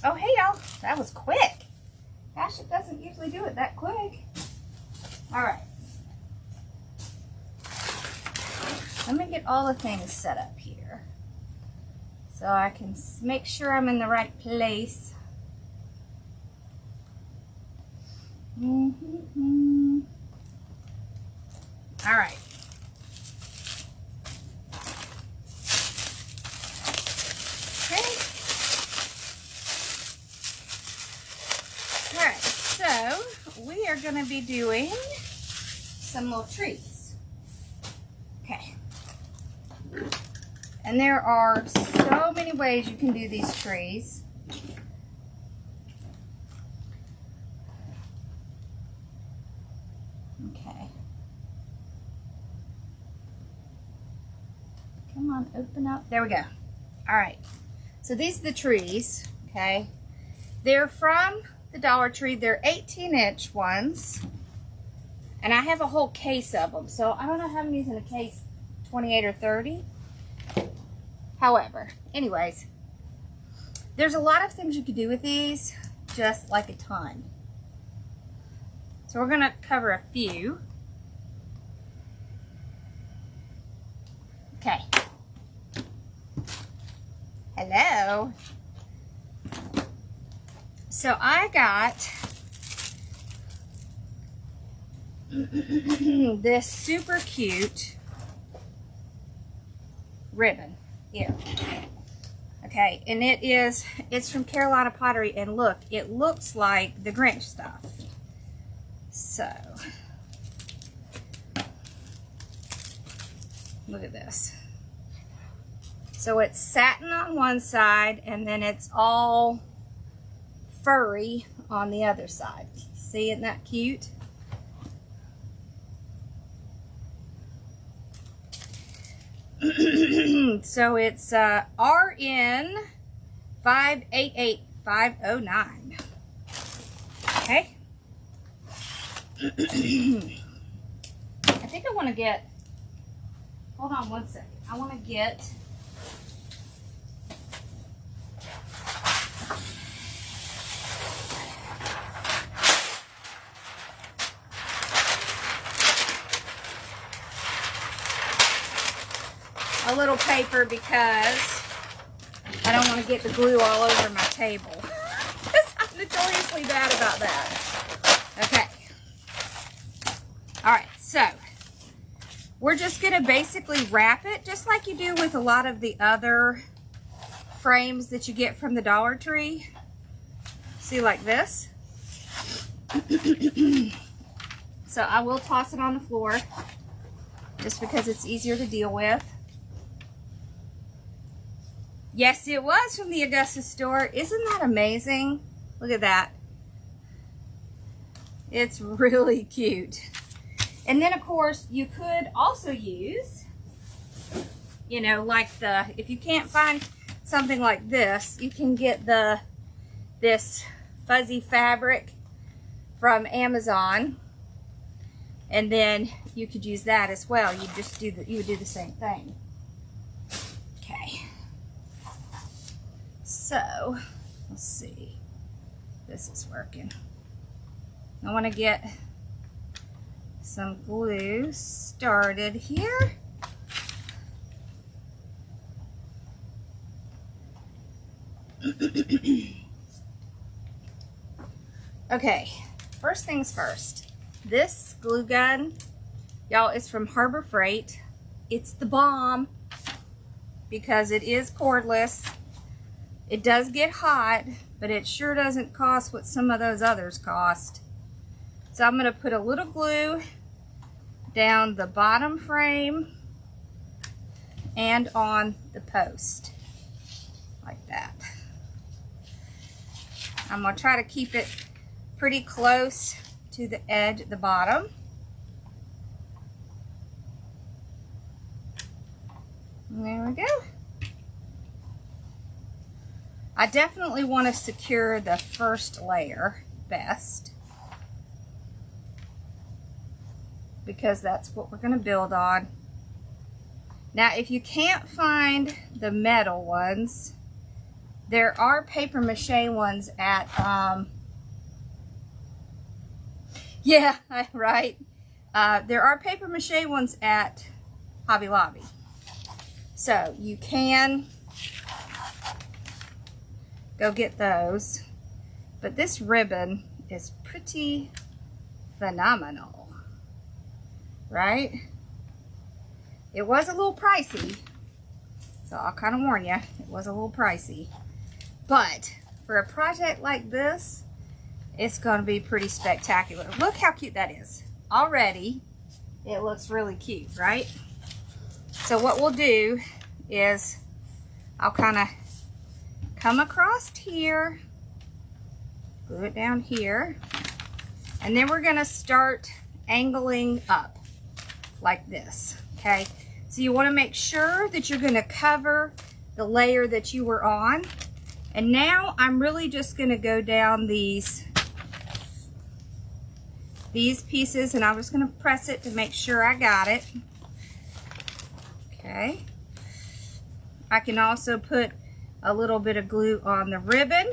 Oh, hey, y'all. That was quick. Gosh, it doesn't usually do it that quick. All right. Let me get all the things set up here so I can make sure I'm in the right place. All right. Okay. All right, so we are going to be doing some little trees. Okay. And there are so many ways you can do these trees. Okay. Come on, open up. There we go. All right. So these are the trees, okay? They're from the Dollar Tree. They're 18-inch ones. And I have a whole case of them. So I don't know how many's in a case, 28 or 30. However, anyways, there's a lot of things you could do with these, just like a ton. So we're going to cover a few. Okay. Hello. So I got this super cute ribbon here. Okay, and it's from Carolina Pottery, and look, it looks like the Grinch stuff. So look at this. So it's satin on one side, and then it's all furry on the other side. See, isn't that cute? So it's RN 588509. Okay. I think I want to get, hold on one second. I want to get a little paper because I don't want to get the glue all over my table. I'm notoriously bad about that. Okay. All right, so we're just going to basically wrap it just like you do with a lot of the other frames that you get from the Dollar Tree. See, like this. So I will toss it on the floor just because it's easier to deal with. Yes, it was from the Augusta store. Isn't that amazing? Look at that. It's really cute. And then, of course, you could also use, you know, like if you can't find something like this, you can get this fuzzy fabric from Amazon. And then you could use that as well. You would do the same thing. Okay. So, let's see. This is working. I want to get some glue started here. Okay, first things first. This glue gun, y'all, is from Harbor Freight. It's the bomb because it is cordless. It does get hot, but it sure doesn't cost what some of those others cost. So I'm going to put a little glue down the bottom frame and on the post, like that. I'm going to try to keep it pretty close to the edge at the bottom. And there we go. I definitely want to secure the first layer best, because that's what we're going to build on. Now, if you can't find the metal ones, There are paper mache ones at, yeah, right. There are paper mache ones at Hobby Lobby. So you can go get those. But this ribbon is pretty phenomenal, right? It was a little pricey, so I'll kind of warn you, it was a little pricey. But for a project like this, it's going to be pretty spectacular. Look how cute that is. Already, it looks really cute, right? So what we'll do is I'll kind of come across here, glue it down here, and then we're going to start angling up like this, okay? So you want to make sure that you're going to cover the layer that you were on. And now I'm really just going to go down these pieces, and I'm just going to press it to make sure I got it. Okay. I can also put a little bit of glue on the ribbon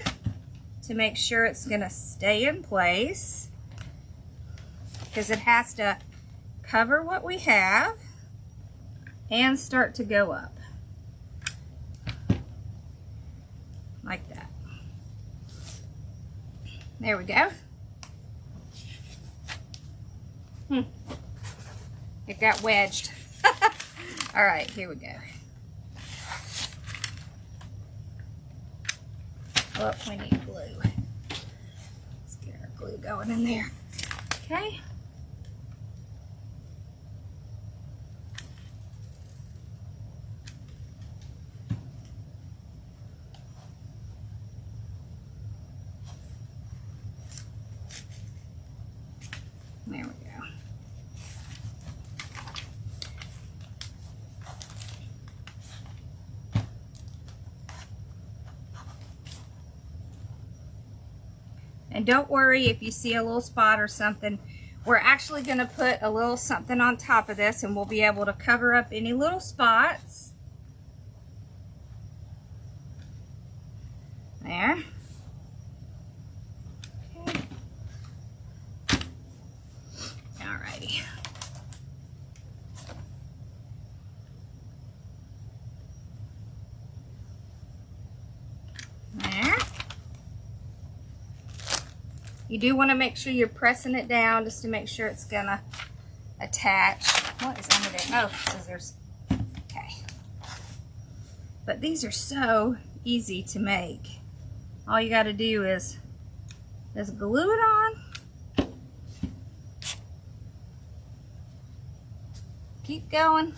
to make sure it's going to stay in place, because it has to cover what we have and start to go up like that. There we go. It got wedged. All right, here we go. Oh, we need glue. Let's get our glue going in there. Okay. There we go. And don't worry if you see a little spot or something. We're actually going to put a little something on top of this, and we'll be able to cover up any little spots. There. Okay. Alrighty. There. You do want to make sure you're pressing it down just to make sure it's gonna attach. What is under there? Oh, scissors. Okay. But these are so easy to make. All you got to do is just glue it on. Keep going.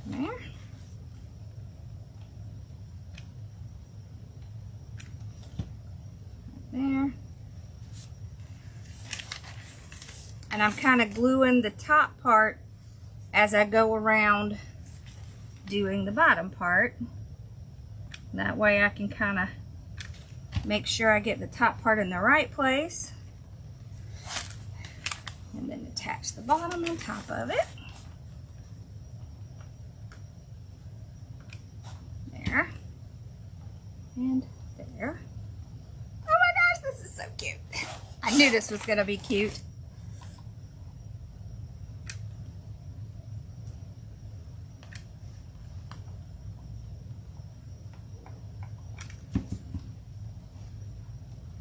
There. There. And I'm kind of gluing the top part as I go around doing the bottom part. That way I can kind of make sure I get the top part in the right place. And then attach the bottom on top of it. There. And there. Oh my gosh, this is so cute. I knew this was going to be cute.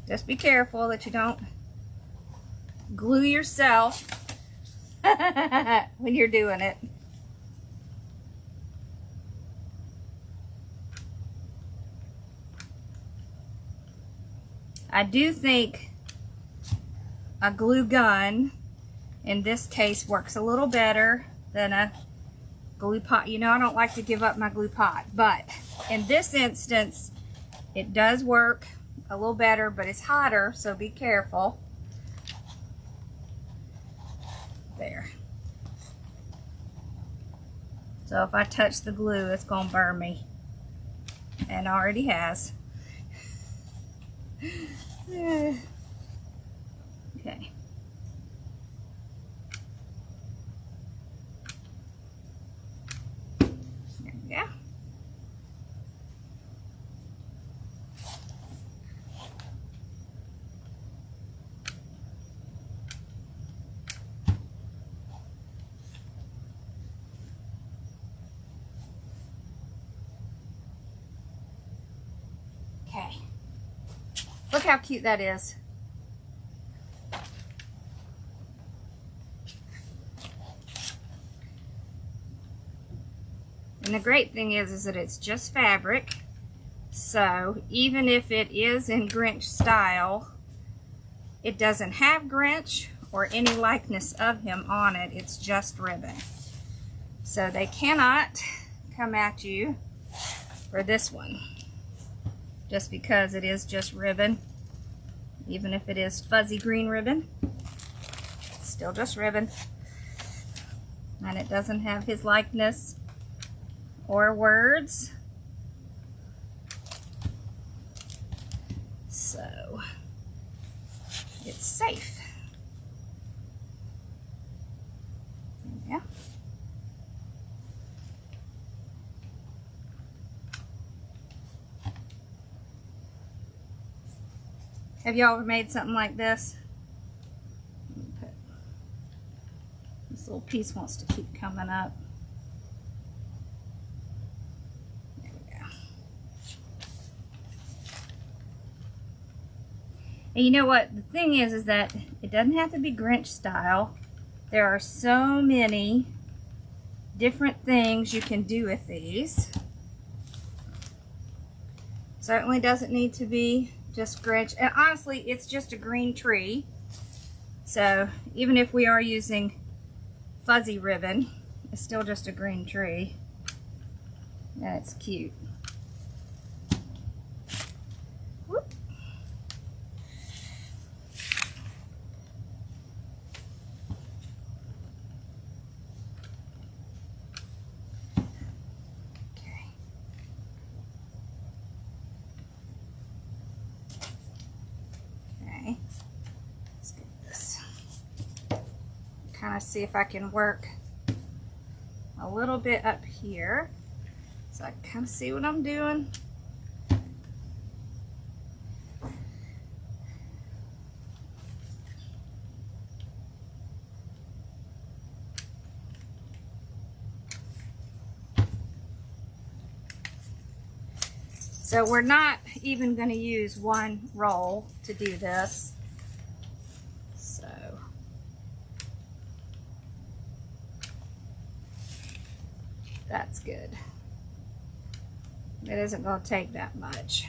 Just be careful that you don't glue yourself when you're doing it. I do think a glue gun in this case works a little better than a glue pot. You know, I don't like to give up my glue pot, but in this instance it does work a little better, but it's hotter, so be careful. There. So if I touch the glue, it's gonna burn me. And already has. Okay. There we go. Okay. Look how cute that is. And the great thing is that it's just fabric. So even if it is in Grinch style, it doesn't have Grinch or any likeness of him on it. It's just ribbon. So they cannot come at you for this one, just because it is just ribbon. Even if it is fuzzy green ribbon, it's still just ribbon. And it doesn't have his likeness or words. So it's safe. Yeah. Have y'all ever made something like this? This little piece wants to keep coming up. There we go. And you know what? The thing is that it doesn't have to be Grinch style. There are so many different things you can do with these. Certainly doesn't need to be just Grinch. And honestly, it's just a green tree. So even if we are using fuzzy ribbon, it's still just a green tree. And it's cute. Whoop. Okay. Okay. Let's get this. Kind of see if I can work a little bit up here so I kind of see what I'm doing. So we're not even going to use one roll to do this. So that's good. It isn't going to take that much.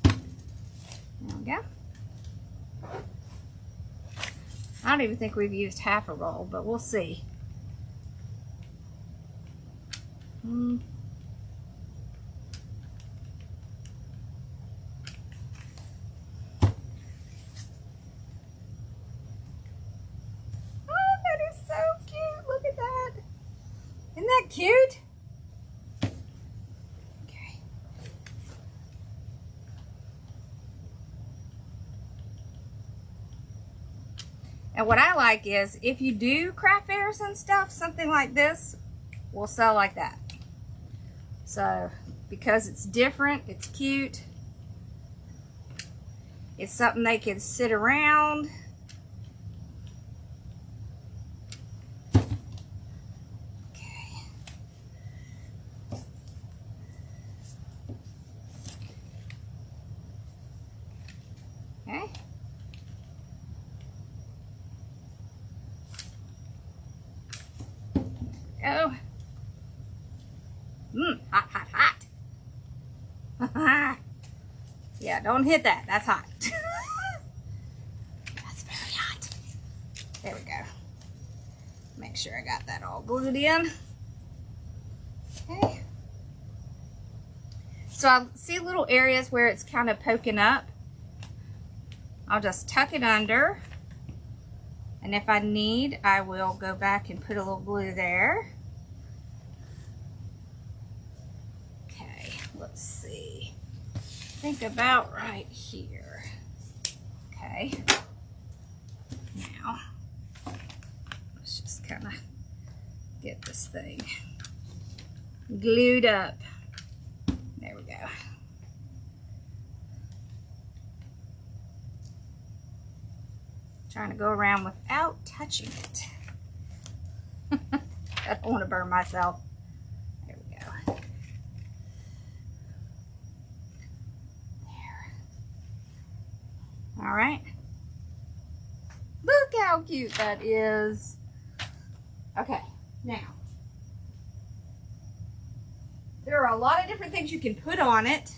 There we go. I don't even think we've used half a roll, but we'll see. Isn't that cute? Okay. And what I like is if you do craft fairs and stuff, something like this will sell like that. So because it's different, it's cute, it's something they can sit around. Okay. Go. Hot, hot, hot. Yeah, don't hit that. That's hot. That's very hot. There we go. Make sure I got that all glued in. Okay. So I see little areas where it's kind of poking up. I'll just tuck it under. And if I need, I will go back and put a little glue there. Okay, let's see. Think about right here. Okay. Now, let's just kind of get this thing glued up. There we go. Trying to go around without touching it. I don't want to burn myself. There we go. There. All right. Look how cute that is. Okay, now. There are a lot of different things you can put on it.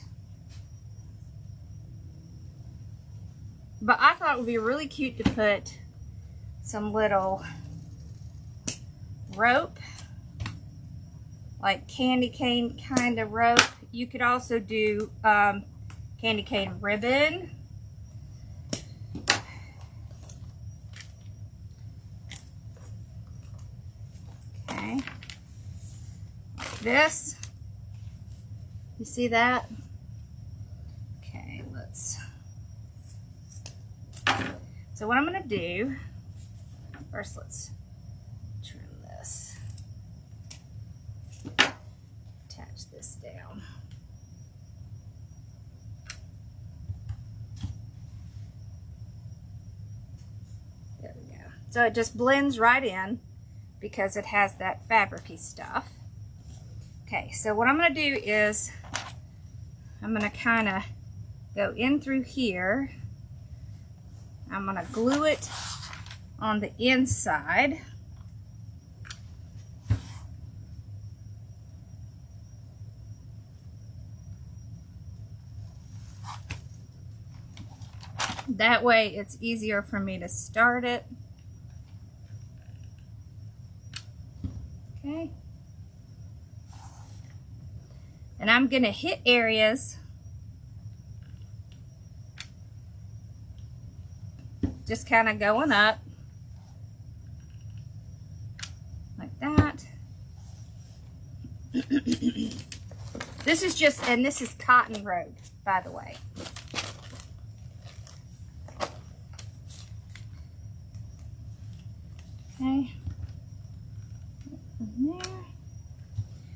But I thought it would be really cute to put some little rope, like candy cane kind of rope. You could also do candy cane ribbon. Okay. Like this. You see that? Okay, let's... So what I'm going to do, first let's trim this, attach this down. There we go. So it just blends right in because it has that fabric-y stuff. Okay, so what I'm going to do is I'm going to kind of go in through here. I'm going to glue it on the inside. That way it's easier for me to start it. Okay. And I'm going to hit areas just kind of going up like that. This is just, and this is cotton road, by the way. Okay. There.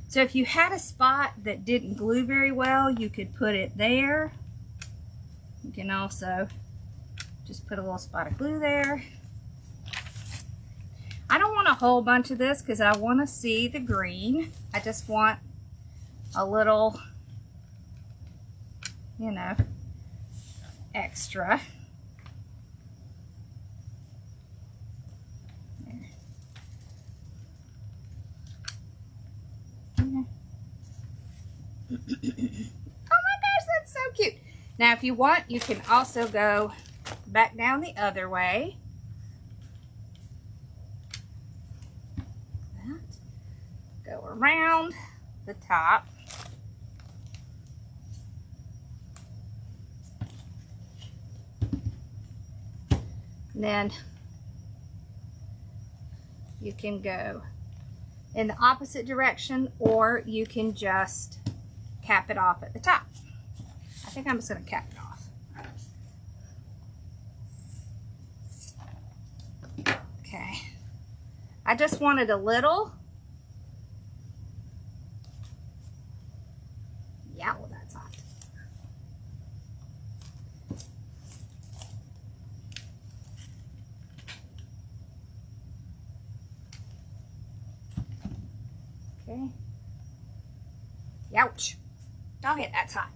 So if you had a spot that didn't glue very well, you could put it there. You can also just put a little spot of glue there. I don't want a whole bunch of this because I want to see the green. I just want a little, you know, extra. There. Okay. Oh my gosh, that's so cute. Now if you want, you can also go back down the other way. That. Go around the top. And then you can go in the opposite direction, or you can just cap it off at the top. I think I'm just going to cap it off. Okay. I just wanted a little. Yeah, well, that's hot. Okay. Ouch. Dog it, that's hot.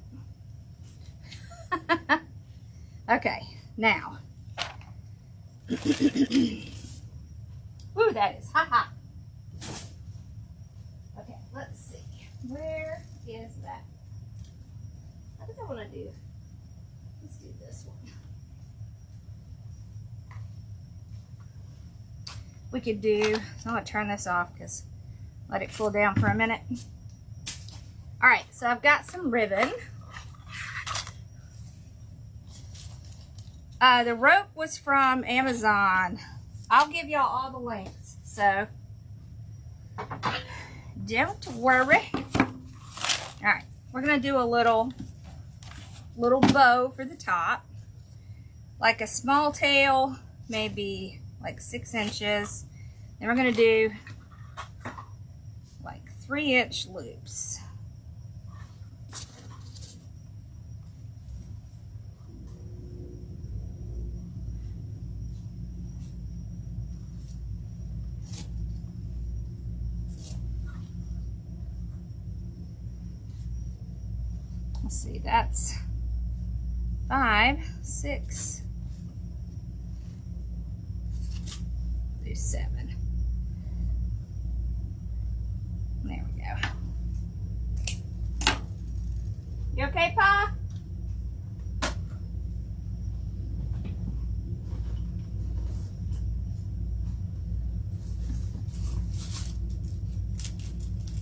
Okay, now. Ooh, that is hot. Okay, let's see. Where is that? I think I want to do, let's do this one. We could do, so I'm going to turn this off because let it cool down for a minute. All right, so So I've got some ribbon. The rope was from Amazon. I'll give y'all all the links, so don't worry. All right, we're gonna do a little bow for the top, like a small tail, maybe like 6 inches. Then we're gonna do like 3-inch loops. Let's see, that's 5, 6, 7. There we go. You okay, Pa?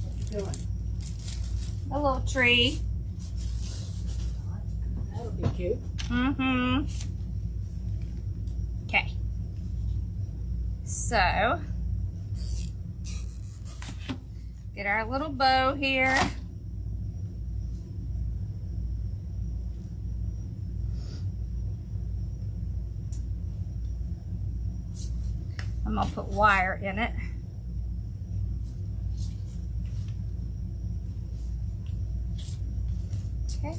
What you doing? A little tree. That'll be cute. Mm-hmm. Okay. So, get our little bow here. I'm gonna put wire in it. Okay.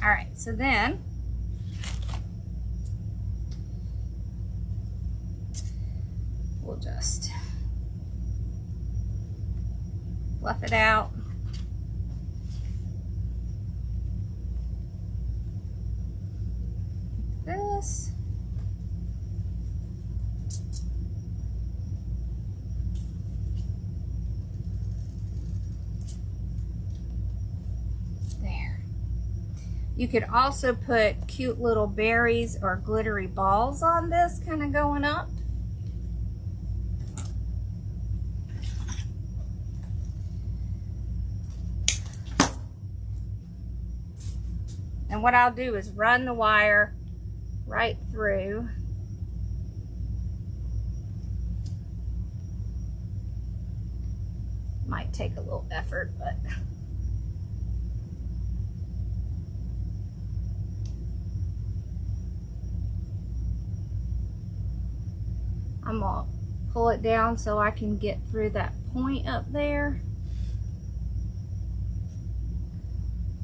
All right, so then we'll just fluff it out. This. There. You could also put cute little berries or glittery balls on this, kind of going up. And what I'll do is run the wire right through. Might take a little effort, but I'm gonna pull it down so I can get through that point up there.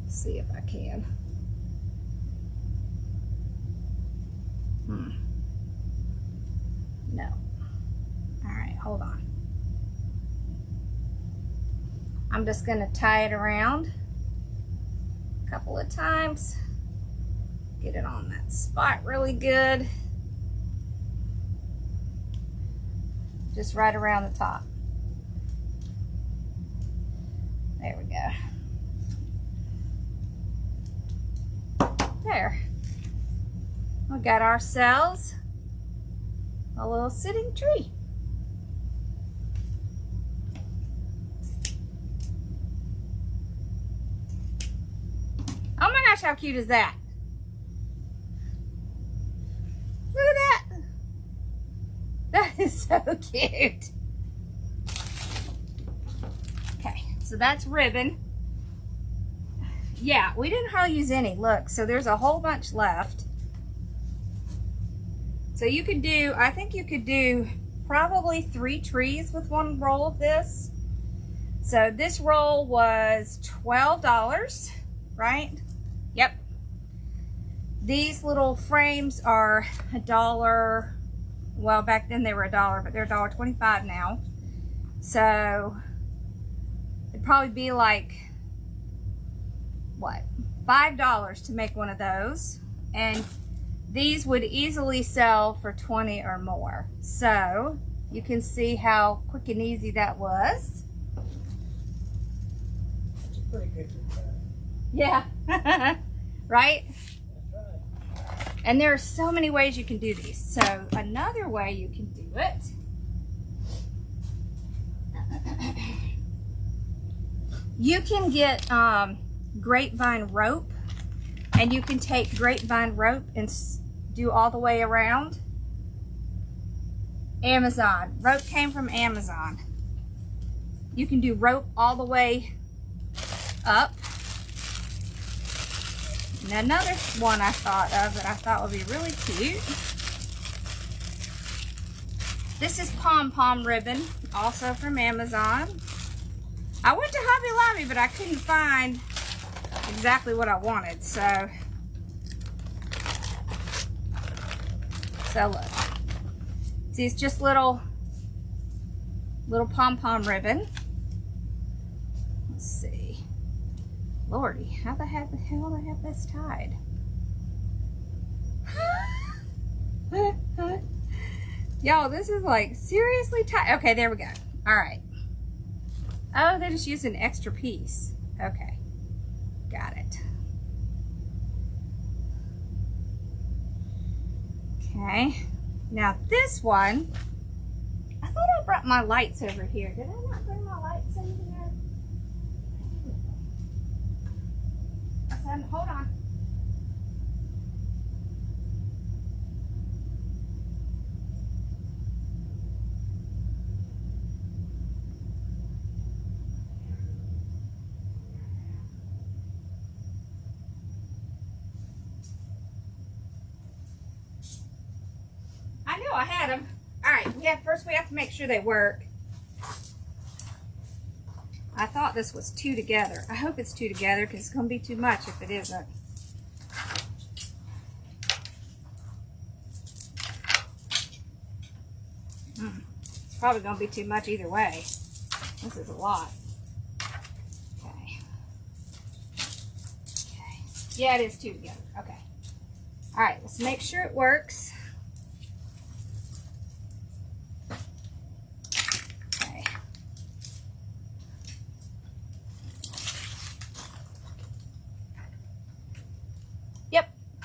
See if I can. No. All right, hold on. I'm just gonna tie it around a couple of times. Get it on that spot really good. Just right around the top. There we go. There. We got ourselves a little sitting tree. Oh my gosh, how cute is that? Look at that. That is so cute. Okay, so that's ribbon. Yeah, we didn't hardly use any. Look, so there's a whole bunch left. So you could do, I think you could do probably 3 trees with one roll of this. So this roll was $12, right? Yep. These little frames are $1. Well, back then they were $1, but they're $1.25 now. So it'd probably be like, what, $5 to make one of those. And these would easily sell for 20 or more. So you can see how quick and easy that was. That's a pretty good design. Yeah. Right? That's right. And there are so many ways you can do these. So another way you can do it You can get grapevine rope, and you can take grapevine rope and do all the way around. Amazon. Rope came from Amazon. You can do rope all the way up. And another one I thought of that I thought would be really cute. This is pom-pom ribbon, also from Amazon. I went to Hobby Lobby, but I couldn't find exactly what I wanted, so look. See, it's just little pom-pom ribbon. Let's see. Lordy, how the hell do I have this tied? Y'all, this is like seriously tight. Okay, there we go. All right. Oh, they just used an extra piece. Okay, got it. Okay, now this one, I thought I brought my lights over here. Did I not bring my lights in here? Hold on. I knew I had them. All right, first we have to make sure they work. I thought this was two together. I hope it's two together because it's going to be too much if it isn't. It's probably going to be too much either way. This is a lot. Okay. Okay. Yeah, it is two together. Okay. All right, let's make sure it works.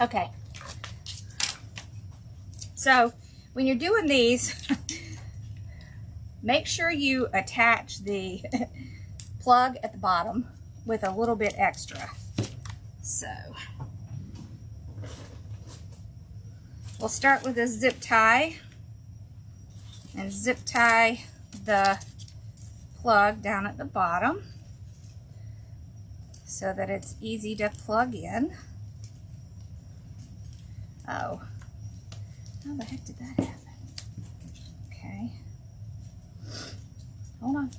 Okay, so when you're doing these, make sure you attach the plug at the bottom with a little bit extra. So we'll start with a zip tie and zip tie the plug down at the bottom so that it's easy to plug in. Oh, how the heck did that happen? Okay. Hold on.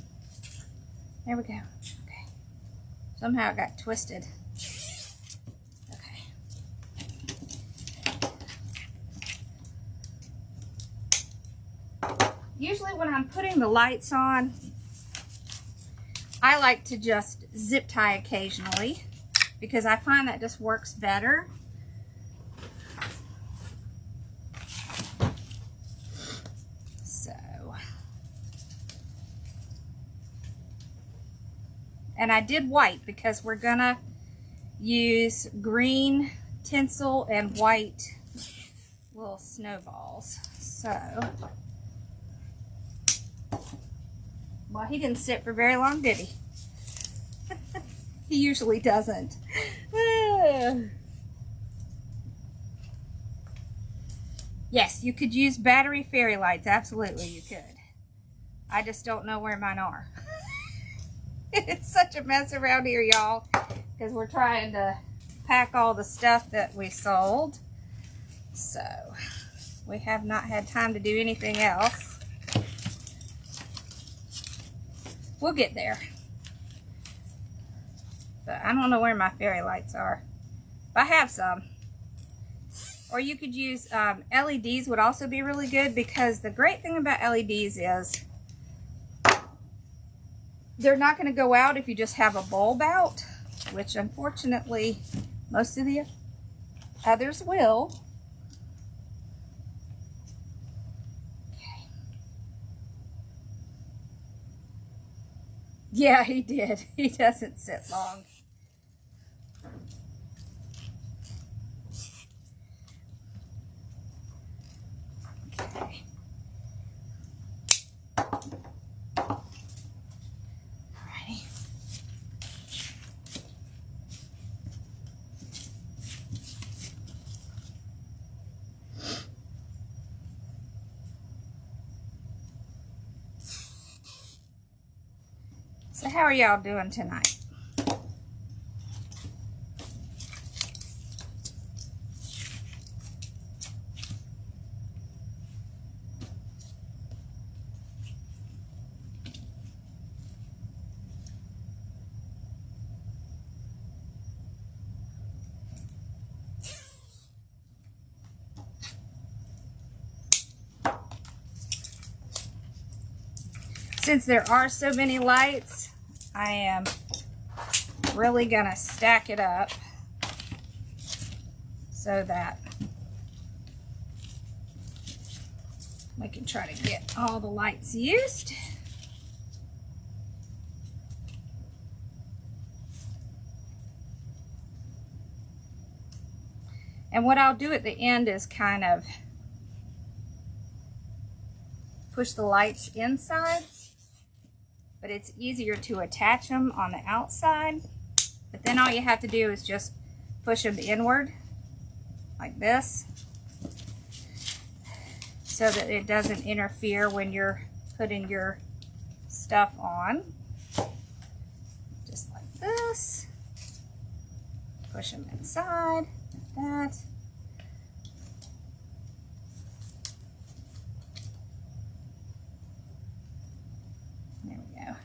There we go. Okay. Somehow it got twisted. Okay. Usually when I'm putting the lights on, I like to just zip tie occasionally because I find that just works better. And I did white because we're gonna use green tinsel and white little snowballs. So, well, he didn't sit for very long, did he? He usually doesn't. Yes, you could use battery fairy lights. Absolutely, you could. I just don't know where mine are. It's such a mess around here, y'all, because we're trying to pack all the stuff that we sold. So we have not had time to do anything else. We'll get there. But I don't know where my fairy lights are. But I have some. Or you could use LEDs would also be really good, because the great thing about LEDs is they're not going to go out if you just have a bulb out, which unfortunately most of the others will. Okay. Yeah, he did. He doesn't sit long. Okay. how are y'all doing tonight? Since there are so many lights, I am really gonna stack it up so that we can try to get all the lights used. And what I'll do at the end is kind of push the lights inside, but it's easier to attach them on the outside. But then all you have to do is just push them inward like this so that it doesn't interfere when you're putting your stuff on. Just like this. Push them inside like that. There we go.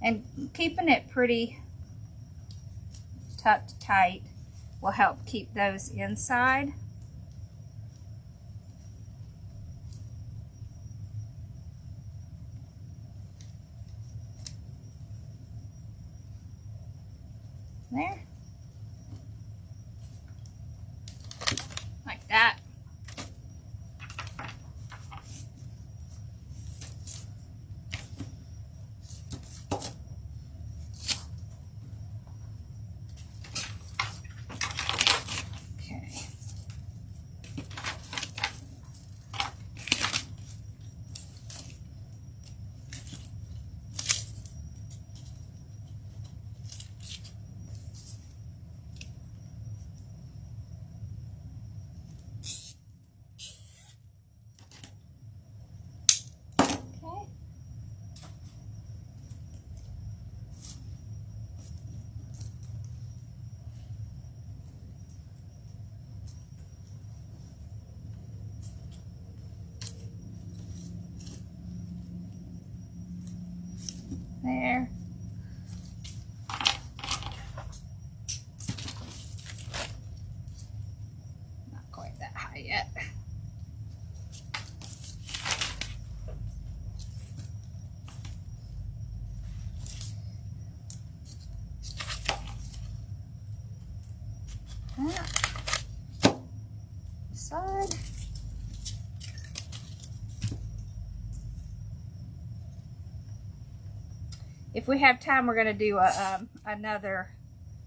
And keeping it pretty tucked tight will help keep those inside. There. Like that. There. Not quite that high yet. Side. If we have time, we're going to do another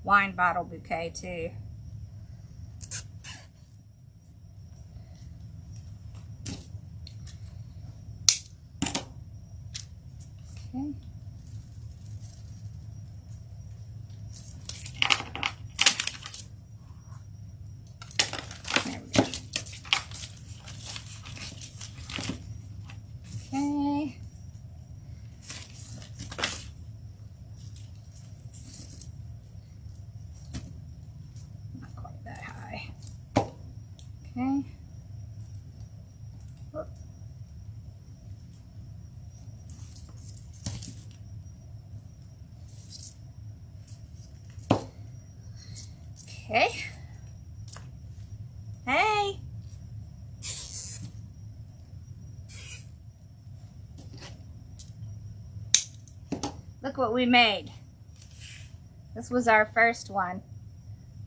wine bottle bouquet too. Okay. There we go. Okay. Okay. Whoop. Okay. Hey. Look what we made. This was our first one.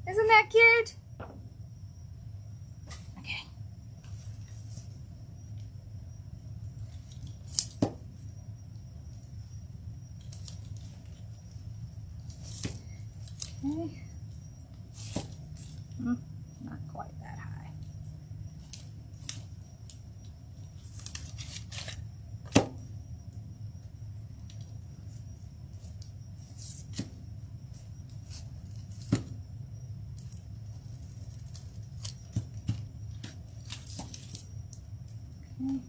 Isn't that cute? Okay. Not quite that high. Okay.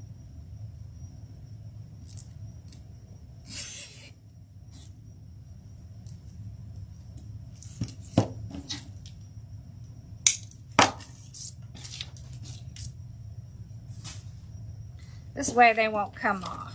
This way they won't come off.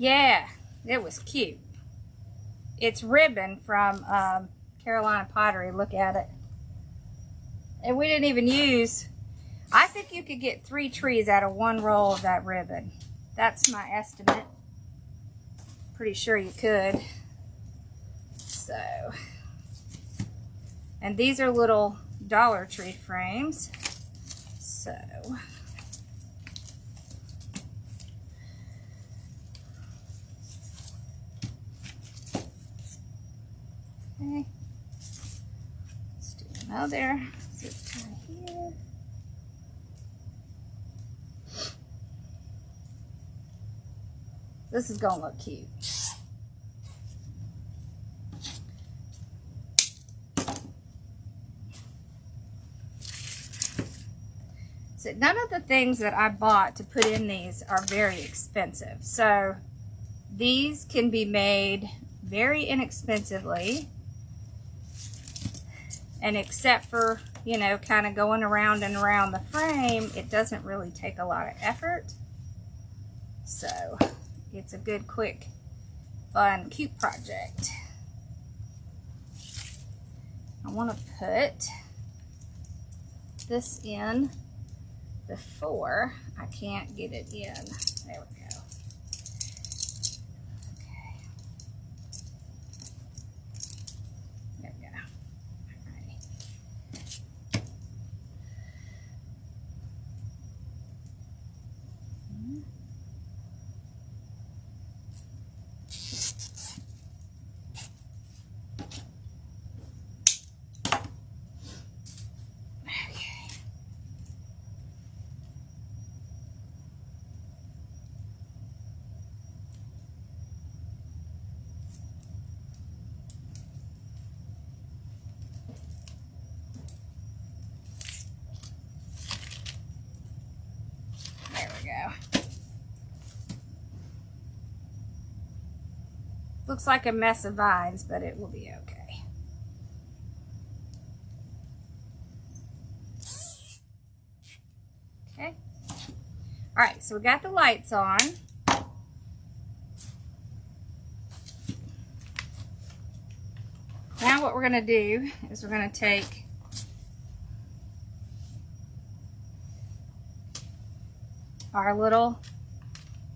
Yeah, it was cute. It's ribbon from Carolina Pottery. Look at it. And we didn't even use, I think you could get 3 trees out of 1 roll of that ribbon. That's my estimate. Pretty sure you could. So, and these are little Dollar Tree frames. So, okay, let's do another zip tie here. This is gonna look cute. So none of the things that I bought to put in these are very expensive. So these can be made very inexpensively, and except for, you know, kind of going around and around the frame, it doesn't really take a lot of effort. So it's a good, quick, fun, cute project. I want to put this in before I can't get it in. There we go. Looks like a mess of vines, but it will be okay. Okay. All right, so we got the lights on. Now what we're gonna do is we're gonna take our little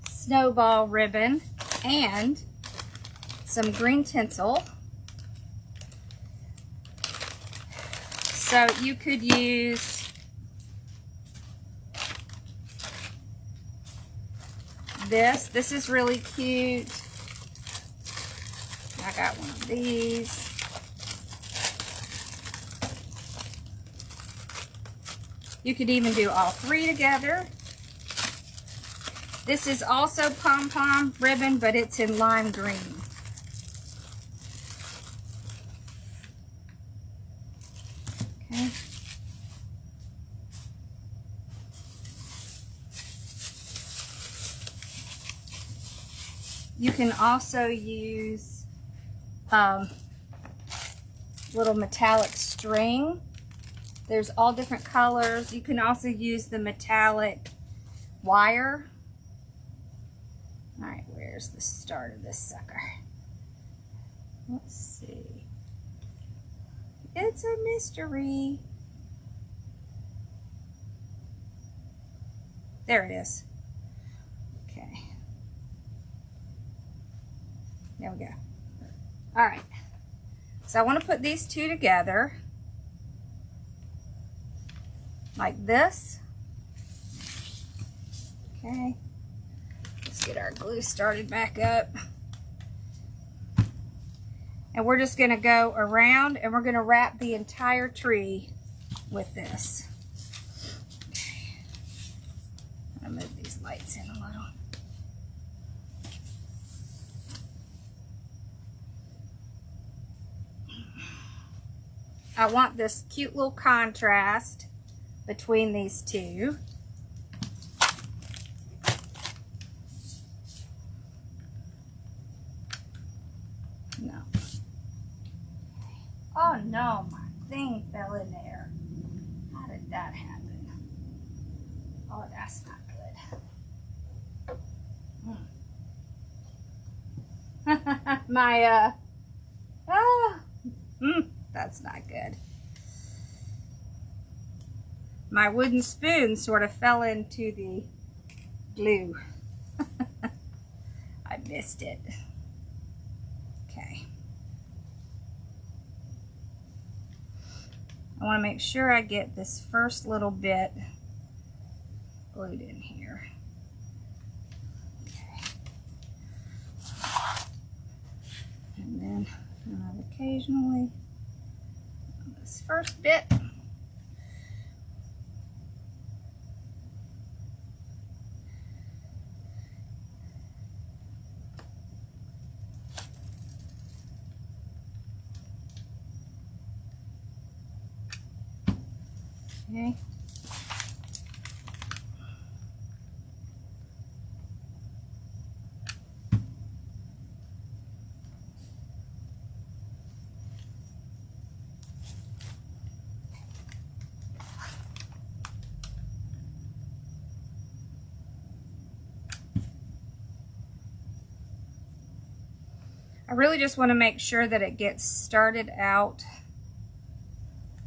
snowball ribbon and some green tinsel. So you could use this. This is really cute. I got one of these. You could even do all 3 together. This is also pom-pom ribbon, but it's in lime green. Okay. You can also use little metallic string. There's all different colors. You can also use the metallic wire. All right, where's the start of this sucker? Let's see. It's a mystery. There it is. Okay. There we go. All right. So I want to put these 2 together. Like this. Okay. Let's get our glue started back up. And we're just going to go around and we're going to wrap the entire tree with this. Okay. I'm going to move these lights in a little. I want this cute little contrast between these two. No. Oh no, my thing fell in there. How did that happen? Oh, that's not good. My, that's not good. My wooden spoon sort of fell into the glue. I missed it. Okay. I want to make sure I get this first little bit glued in here. Okay. And then occasionally on this first bit. Okay. I really just want to make sure that it gets started out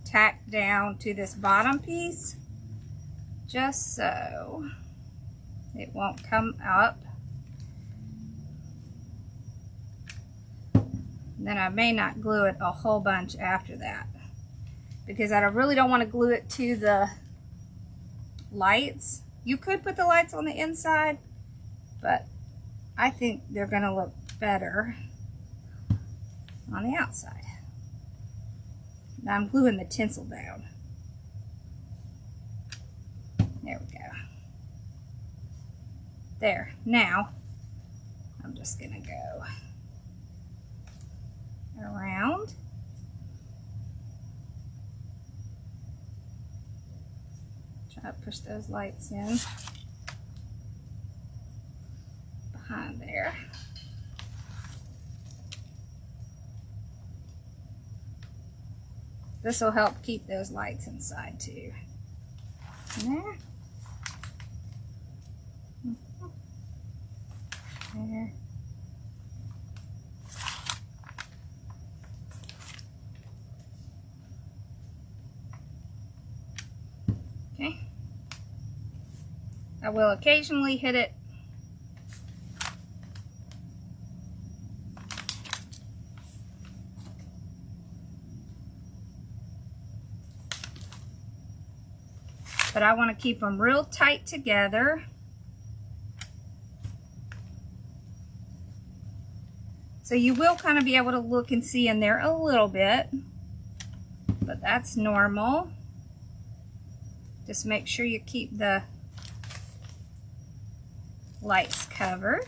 tacked down to this bottom piece, just so it won't come up. Then I may not glue it a whole bunch after that, because I really don't want to glue it to the lights. You could put the lights on the inside, but I think they're going to look better on the outside. Now I'm gluing the tinsel down. There we go. There. Now I'm just going to go around. Try to push those lights in behind there. This will help keep those lights inside too. There. There. Okay. I will occasionally hit it but I want to keep them real tight together. So you will kind of be able to look and see in there a little bit, but that's normal. Just make sure you keep the lights covered.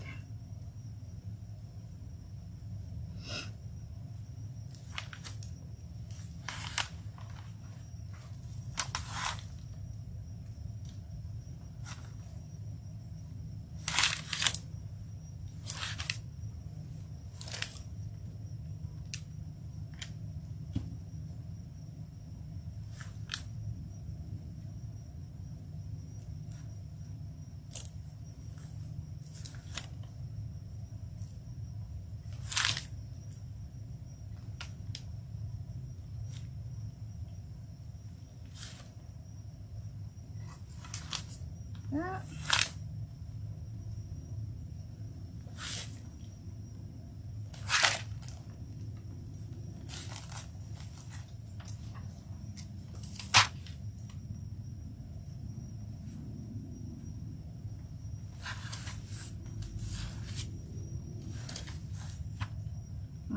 That.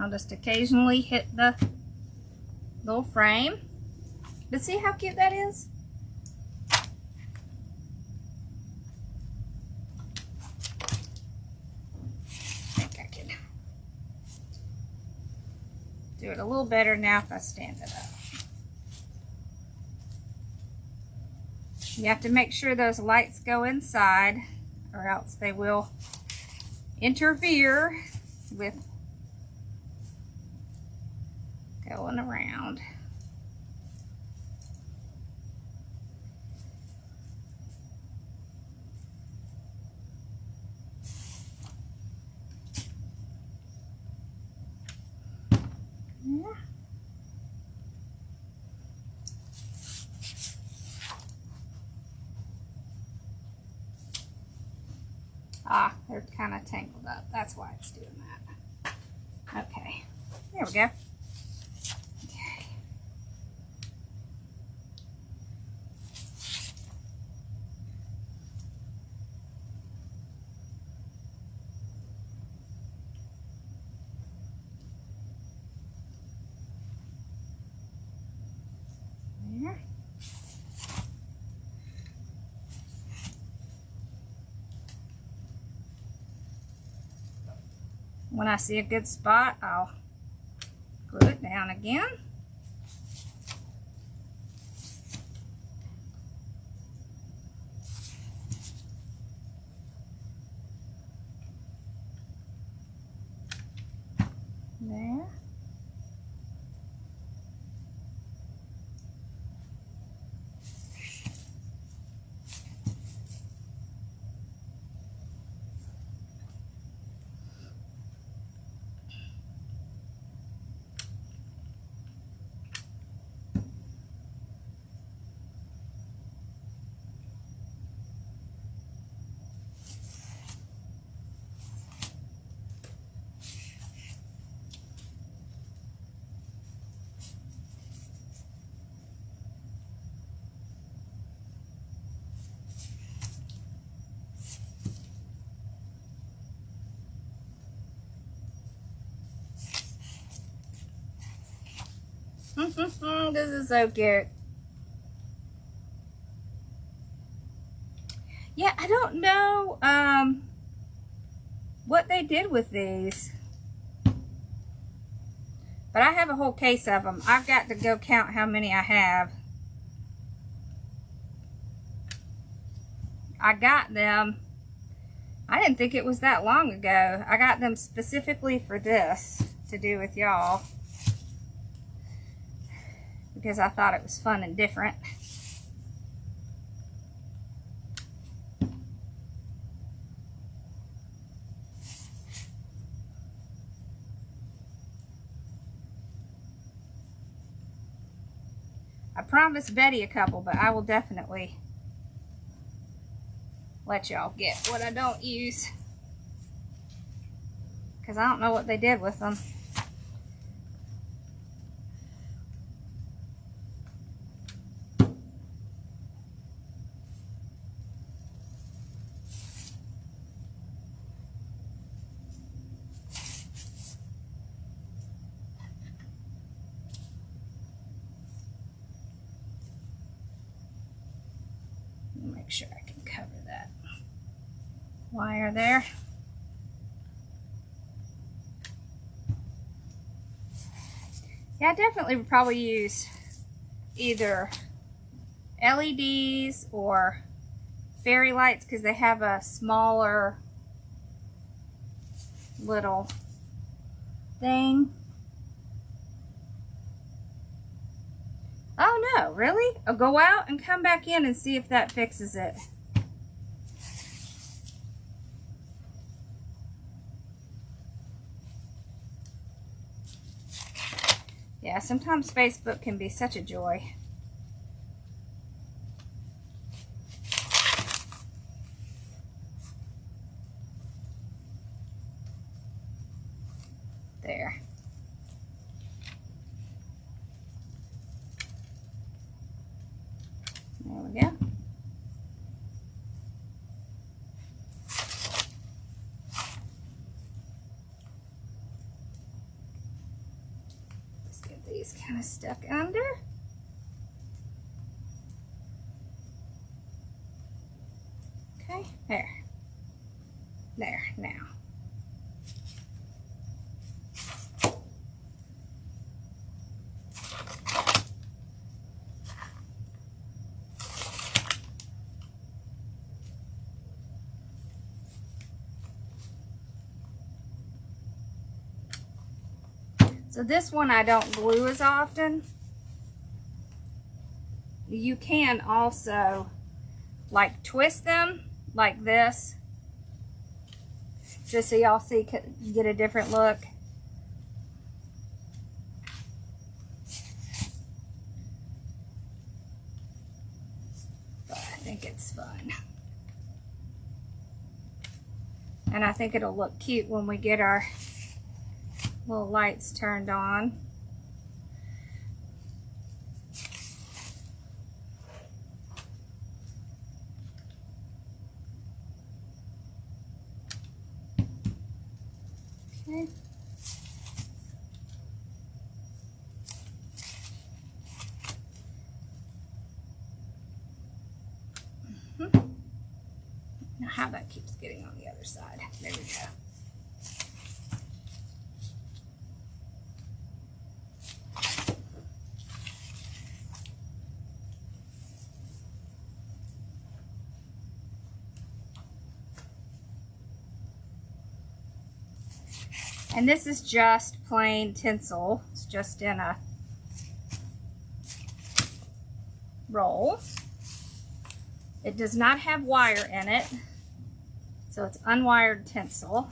I'll just occasionally hit the little frame. But see how cute that is? I think I can do it a little better now if I stand it up. You have to make sure those lights go inside, or else they will interfere with going around. Yeah. Ah, they're kind of tangled up. That's why it's doing that. Okay, there we go. Okay. There. When I see a good spot, I'll glue it down again. There. This is so cute. Yeah, I don't know what they did with these, but I have a whole case of them. I've got to go count how many I have. I got them, I didn't think it was that long ago. I got them specifically for this, to do with y'all, because I thought it was fun and different. I promised Betty a couple, but I will definitely let y'all get what I don't use, because I don't know what they did with them. Make sure I can cover that wire there. Yeah, I definitely would probably use either LEDs or fairy lights, because they have a smaller little thing. Oh no, really? I'll go out and come back in and see if that fixes it. Yeah, sometimes Facebook can be such a joy. There. There we go. Let's get these kind of stuck under. Okay, there. There, now. So this one I don't glue as often. You can also like twist them like this, just so y'all see, get a different look. But I think it's fun. And I think it'll look cute when we get our little lights turned on. Okay. Now how that keeps getting on the other side. There we go. And this is just plain tinsel. It's just in a roll. It does not have wire in it, so it's unwired tinsel.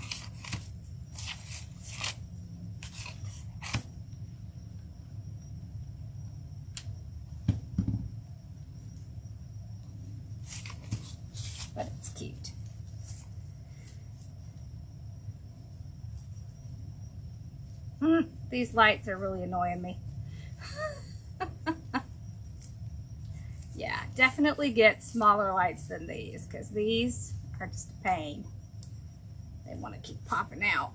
But it's cute. These lights are really annoying me. Yeah, definitely get smaller lights than these, because these are just a pain. They want to keep popping out.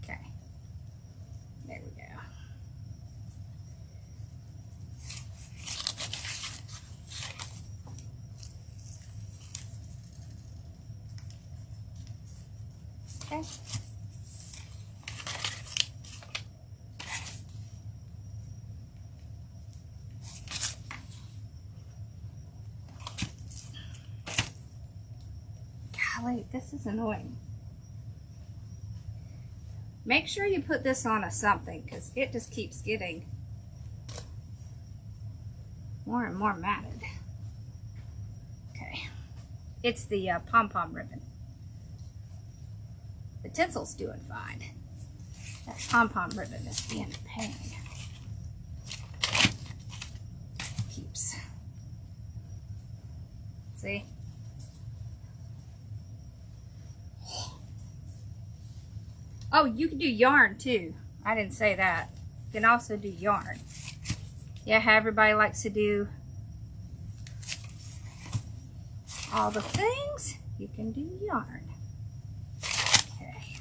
Okay, there we go. Okay. Golly, this is annoying. Make sure you put this on a something, because it just keeps getting more and more matted. Okay. It's the pom-pom ribbon. The tinsel's doing fine. That pom-pom ribbon is being a pain. Keeps. See? Oh, you can do yarn too. I didn't say that. You can also do yarn. Yeah, how everybody likes to do all the things. You can do yarn. Okay.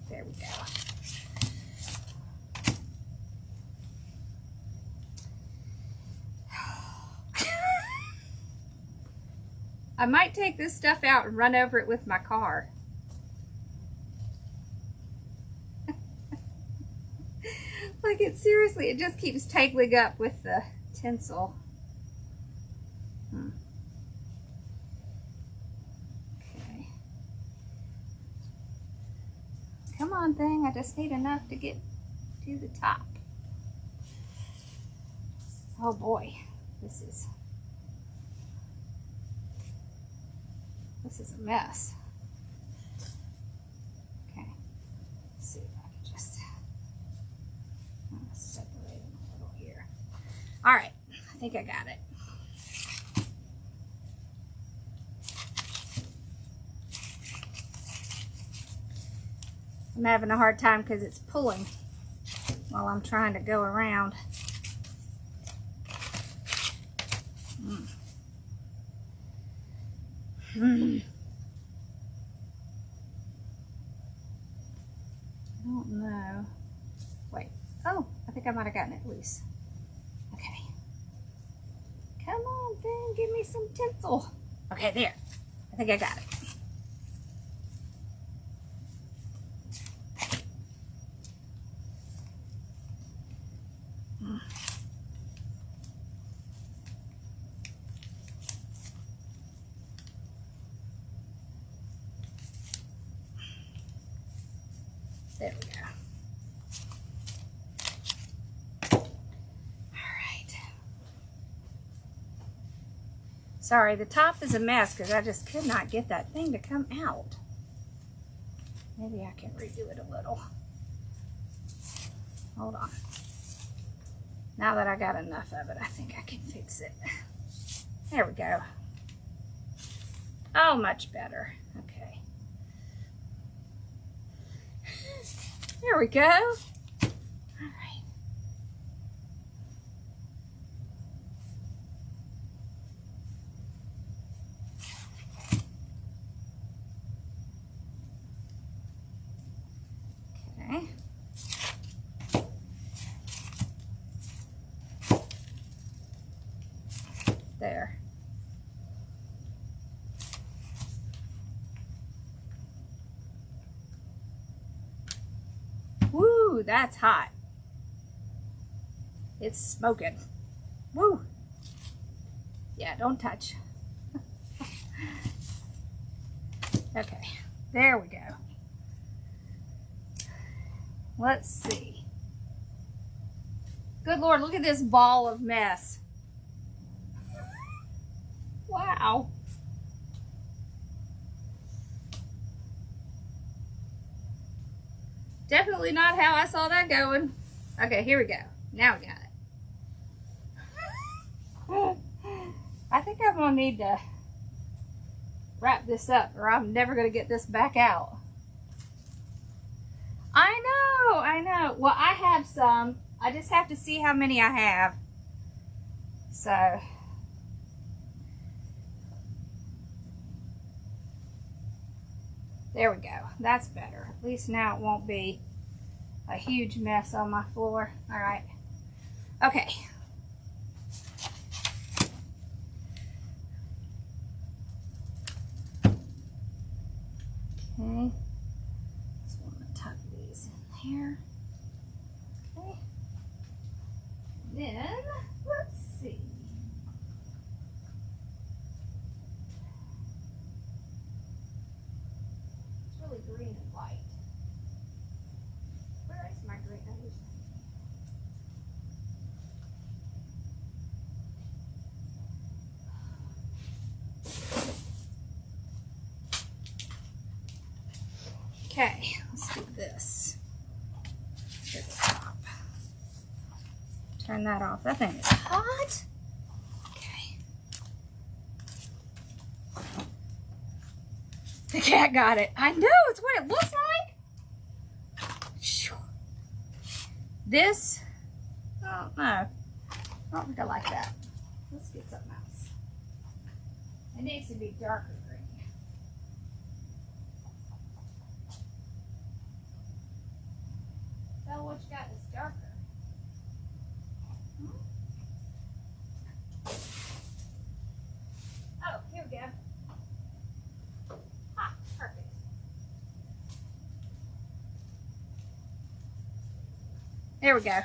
There we go. I might take this stuff out and run over it with my car. Like, it seriously, it just keeps tangling up with the tinsel. Okay. Come on, thing. I just need enough to get to the top. Oh boy, this is a mess. Okay, let's see if I can just separate them a little here. All right, I think I got it. I'm having a hard time because it's pulling while I'm trying to go around. I don't know. Wait. Oh, I think I might have gotten it loose. Okay. Come on, thing. Give me some tinsel. Okay, there. I think I got it. There we go. Alright. Sorry, the top is a mess because I just could not get that thing to come out. Maybe I can redo it a little. Hold on. Now that I got enough of it, I think I can fix it. There we go. Oh, much better. Okay. There we go. All right. Okay. There. Woo, that's hot. It's smoking. Woo. Yeah, don't touch. Okay, there we go. Let's see. Good Lord, look at this ball of mess. Wow. Definitely not how I saw that going. Okay, here we go. Now we got it. I think I'm gonna need to wrap this up or I'm never gonna get this back out. I know. Well, I have some. I just have to see how many I have. So. There we go. That's better. At least now it won't be a huge mess on my floor. All right. Okay. Okay. Just want to tuck these in here. Okay. Then, let's see. Green and white. Where is my green? Okay, let's do this. To the top. Turn that off. That thing is hot. Okay. The cat got it. I know, it's what it looks like. This, oh no, I don't think I like that. Let's get something else. It needs to be darker green. Tell what you got that's darker. Oh, here we go. Perfect. There we go.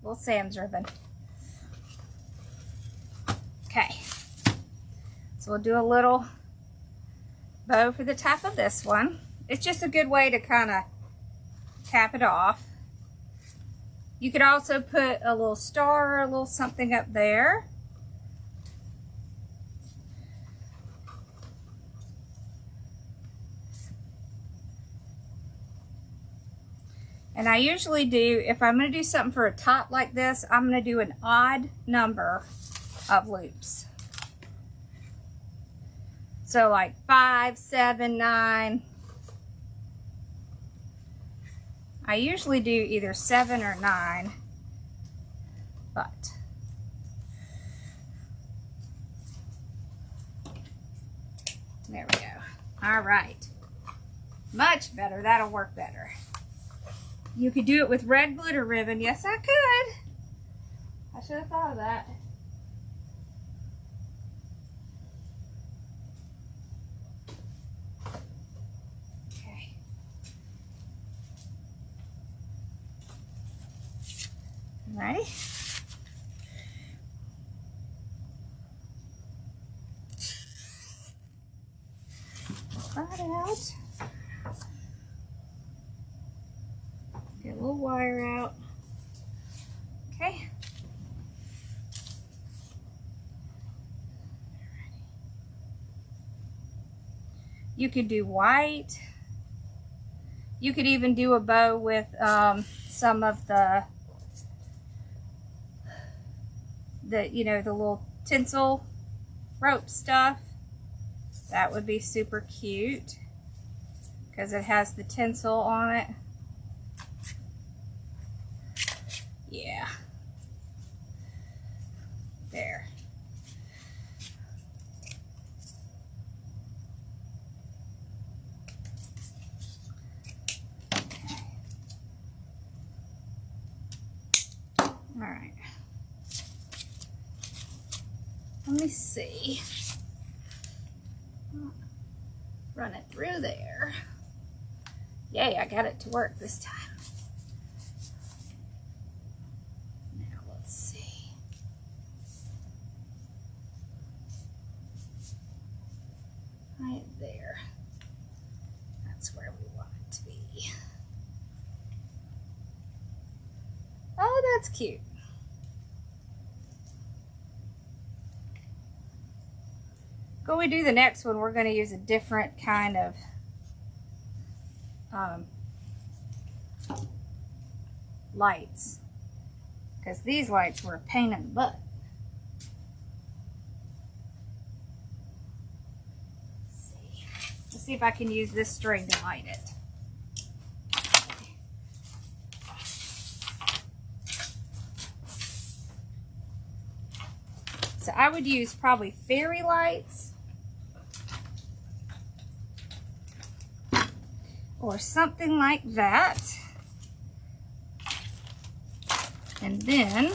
Little Sam's ribbon. Okay. So we'll do a little bow for the top of this one. It's just a good way to kind of cap it off. You could also put a little star or a little something up there. And I usually do, if I'm going to do something for a top like this, I'm going to do an odd number of loops. So like 5, 7, 9. I usually do either 7 or 9, but there we go. All right. Much better. That'll work better. You could do it with red glitter ribbon. Yes, I could. I should have thought of that. Okay. All right. Pull that out. Get a little wire out. Okay. You could do white. You could even do a bow with some of the you know, the little tinsel rope stuff. That would be super cute because it has the tinsel on it. Yeah. There. All right. Let me see. Run it through there. Yay, I got it to work this time. Now let's see. Right there. That's where we want it to be. Oh, that's cute. When we do the next one, we're going to use a different kind of lights, because these lights were a pain in the butt. Let's see if I can use this string to light it. So I would use probably fairy lights or something like that. And then,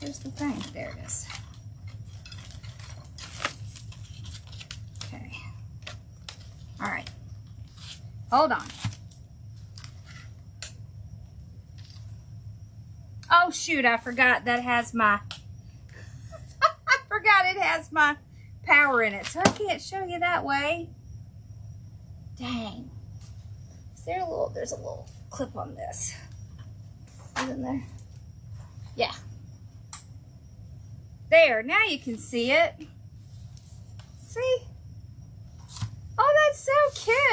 here's the thing, there it is. Okay. All right. Hold on. Oh shoot, I forgot that has my, I forgot it has my power in it, so I can't show you that way. Dang. Is there a little, there's a little clip on this. Isn't there? Yeah. There, now you can see it. See? Oh, that's so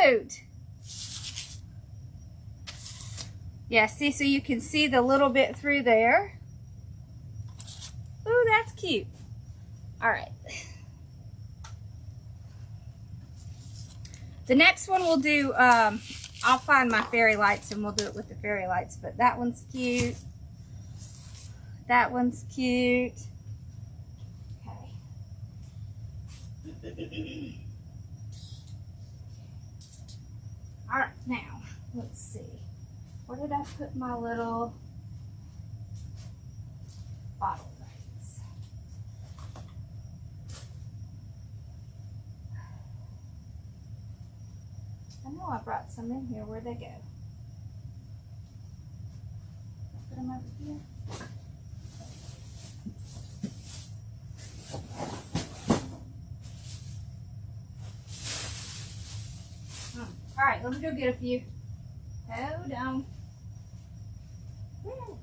cute. Yeah, see, so you can see the little bit through there. Ooh, that's cute. All right. The next one we'll do, I'll find my fairy lights and we'll do it with the fairy lights, but that one's cute. That one's cute. Okay. All right, now, let's see. Where did I put my little bottle lights? I know I brought some in here. Where'd they go? Put them over here. All right, let me go get a few. Hold on. Woo.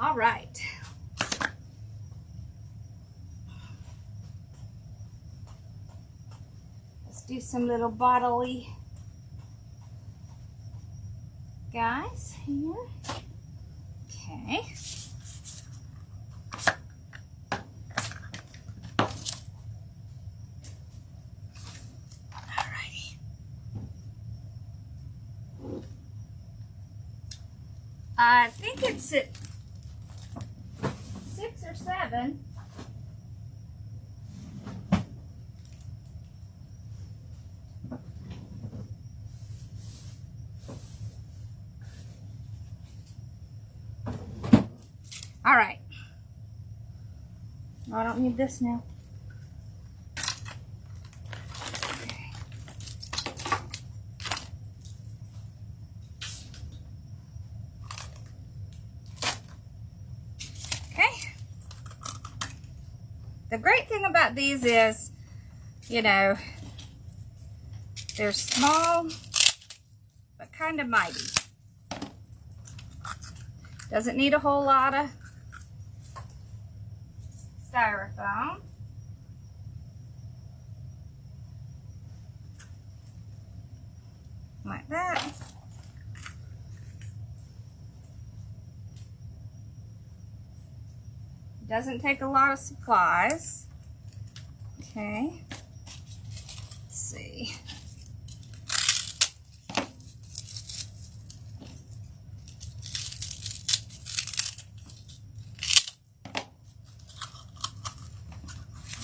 All right. do some little bodily guys here. Okay. Alrighty. I think it's at 6 or 7. All right. Oh, I don't need this now. Okay. The great thing about these is, you know, they're small, but kind of mighty. Doesn't need a whole lot of styrofoam. Like that. Doesn't take a lot of supplies. Okay. Let's see.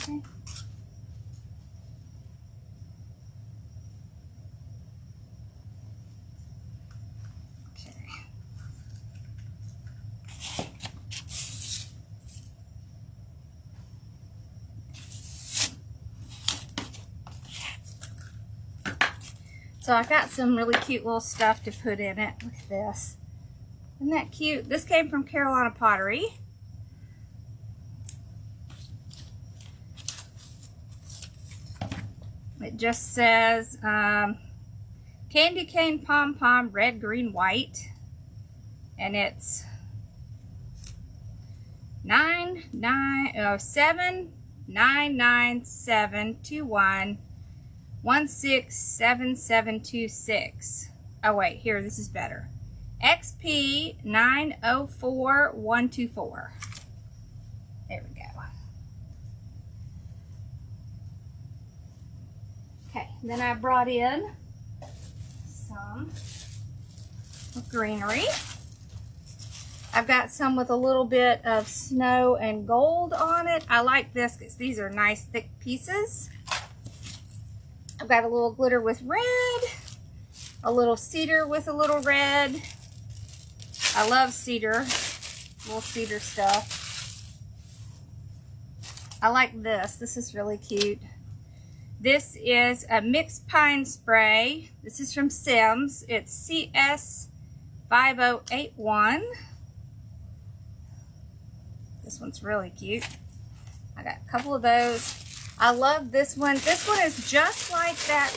Okay. So I got some really cute little stuff to put in it. Look at this. Isn't that cute? This came from Carolina Pottery. It just says candy cane pom pom red green white, and it's 7977721167726. Oh wait, here, this is better. XP 904124. There we go. Okay, then I brought in some greenery. I've got some with a little bit of snow and gold on it. I like this because these are nice thick pieces. I've got a little glitter with red, a little cedar with a little red. I love cedar, little cedar stuff. I like this. This is really cute. This is a mixed pine spray. This is from Sims. It's CS5081. This one's really cute. I got a couple of those. I love this one. This one is just like that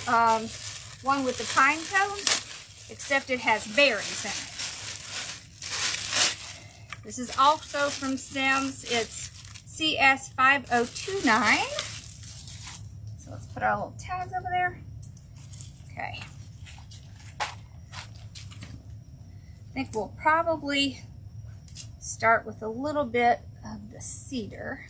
one with the pine cones, except it has berries in it. This is also from Sims. It's CS5029. So let's put our little tags over there. Okay. I think we'll probably start with a little bit of the cedar.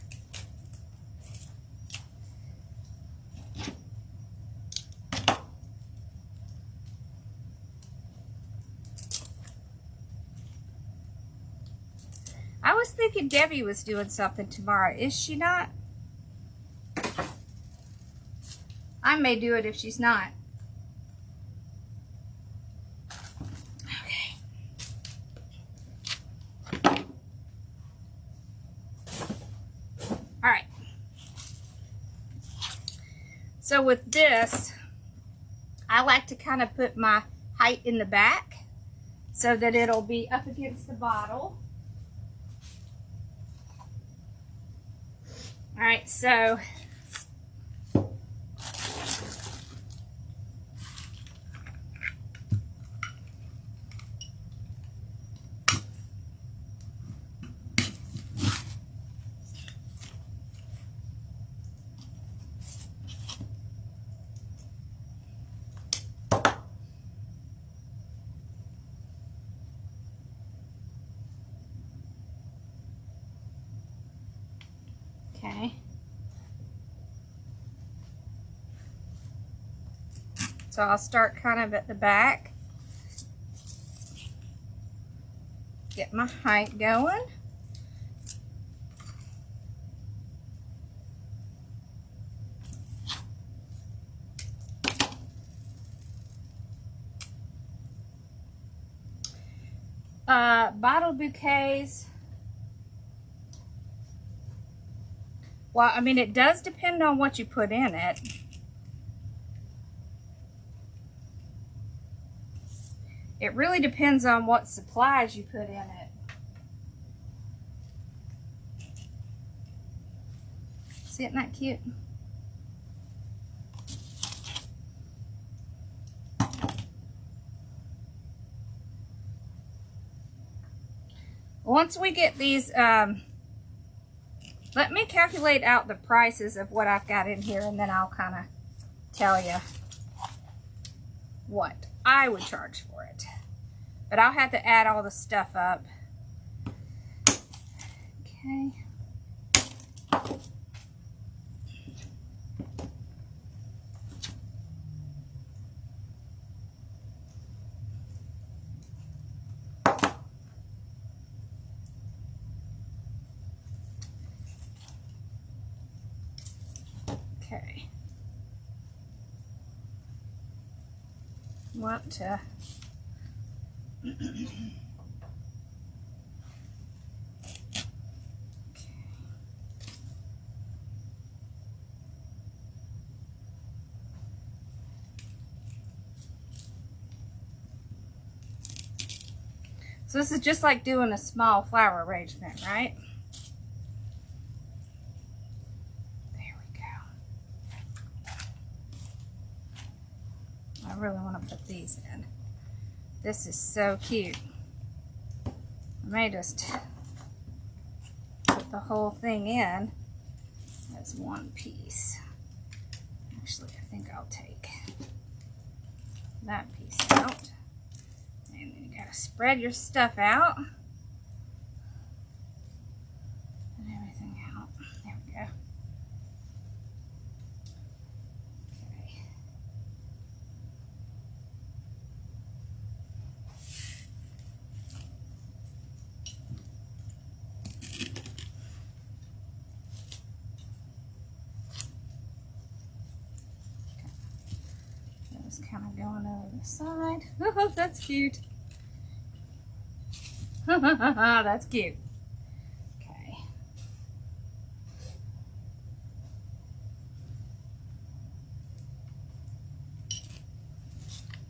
I was thinking Debbie was doing something tomorrow. Is she not? I may do it if she's not. Okay. All right. So with this, I like to kind of put my height in the back so that it'll be up against the bottle. All right, so Okay. So I'll start kind of at the back. Get my height going. Bottle bouquets. Well, I mean, it does depend on what you put in it. It really depends on what supplies you put in it. See, isn't that cute? Once we get these, let me calculate out the prices of what I've got in here, and then I'll kind of tell you what I would charge for it. But I'll have to add all the stuff up. Okay. Okay. Want to So this is just like doing a small flower arrangement, right? There we go. I really want to put these in. This is so cute. I may just put the whole thing in as one piece. Actually, I think I'll take that piece out. And then you gotta spread your stuff out. And everything out. There we go. Okay. Just kind of going over the side. Oh, that's cute. That's cute. Okay.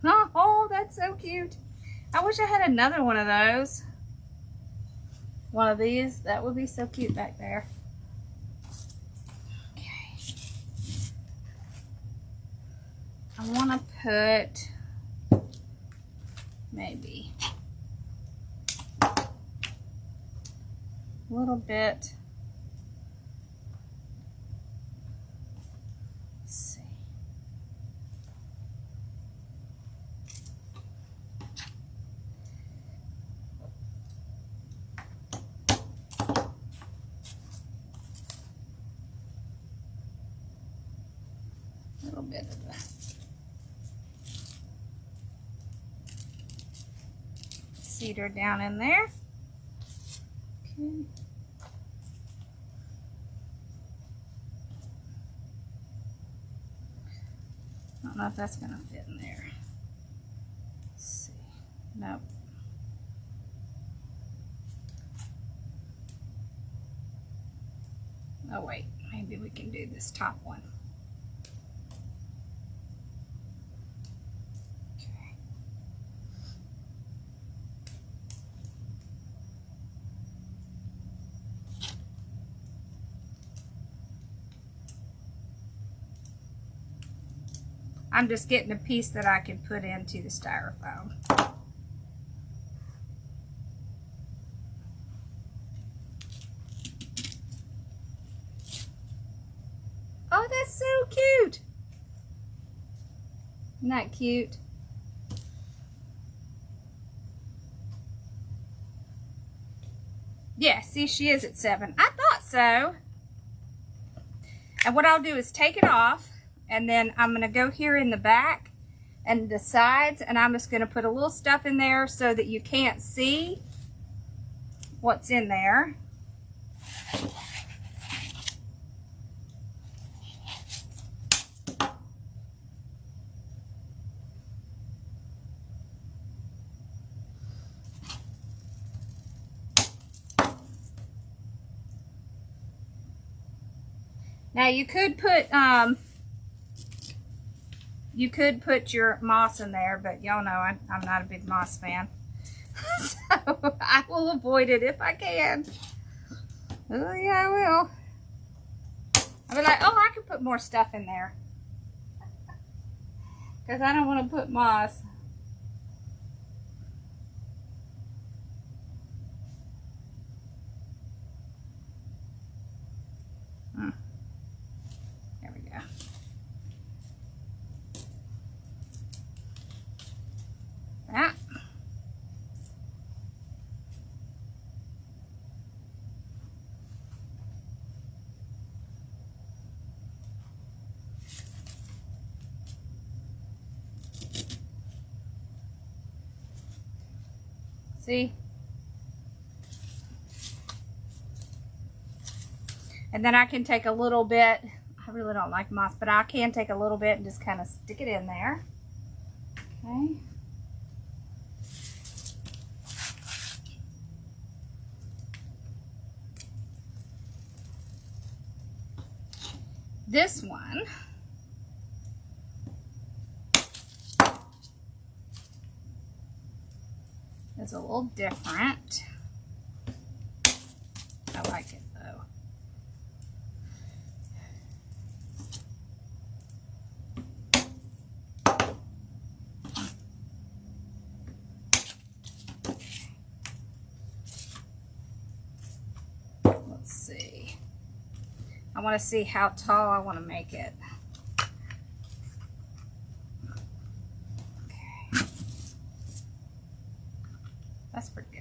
Oh, that's so cute. I wish I had another one of those. One of these. That would be so cute back there. Okay. I want to put maybe a little bit. Let's see. A little bit of the cedar down in there. Okay. I don't know if that's gonna fit in there. Let's see. Nope. Oh wait, maybe we can do this top one. Okay. I'm just getting a piece that I can put into the styrofoam. Oh, that's so cute. Isn't that cute? Yeah, see, she is at 7. I thought so. And what I'll do is take it off, and then I'm going to go here in the back and the sides, and I'm just going to put a little stuff in there so that you can't see what's in there. Now you could put your moss in there, but y'all know I'm not a big moss fan. So I will avoid it if I can. Oh yeah, I will. I'll be like, oh, I could put more stuff in there. Because I don't want to put moss. There we go. That. See? And then I can take a little bit, I really don't like moss, but I can take a little bit and just kind of stick it in there. Okay. This one is a little different. I like it though. Let's see. I want to see how tall I want to make it. Okay. That's pretty good.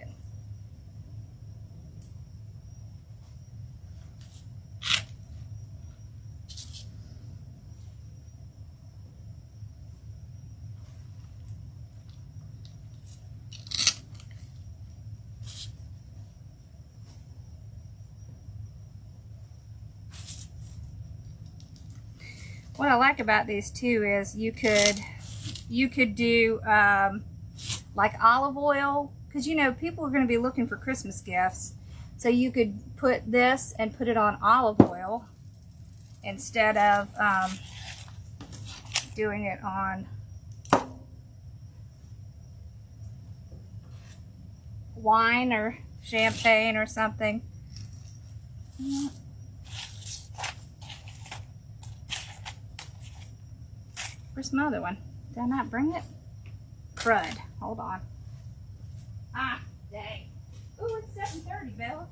What I like about these too is you could do like olive oil, because you know people are going to be looking for Christmas gifts, so you could put this and put it on olive oil instead of doing it on wine or champagne or something. Where's my other one? Did I not bring it? Crud. Hold on. Ah, dang. Ooh, it's 7:30, Bella.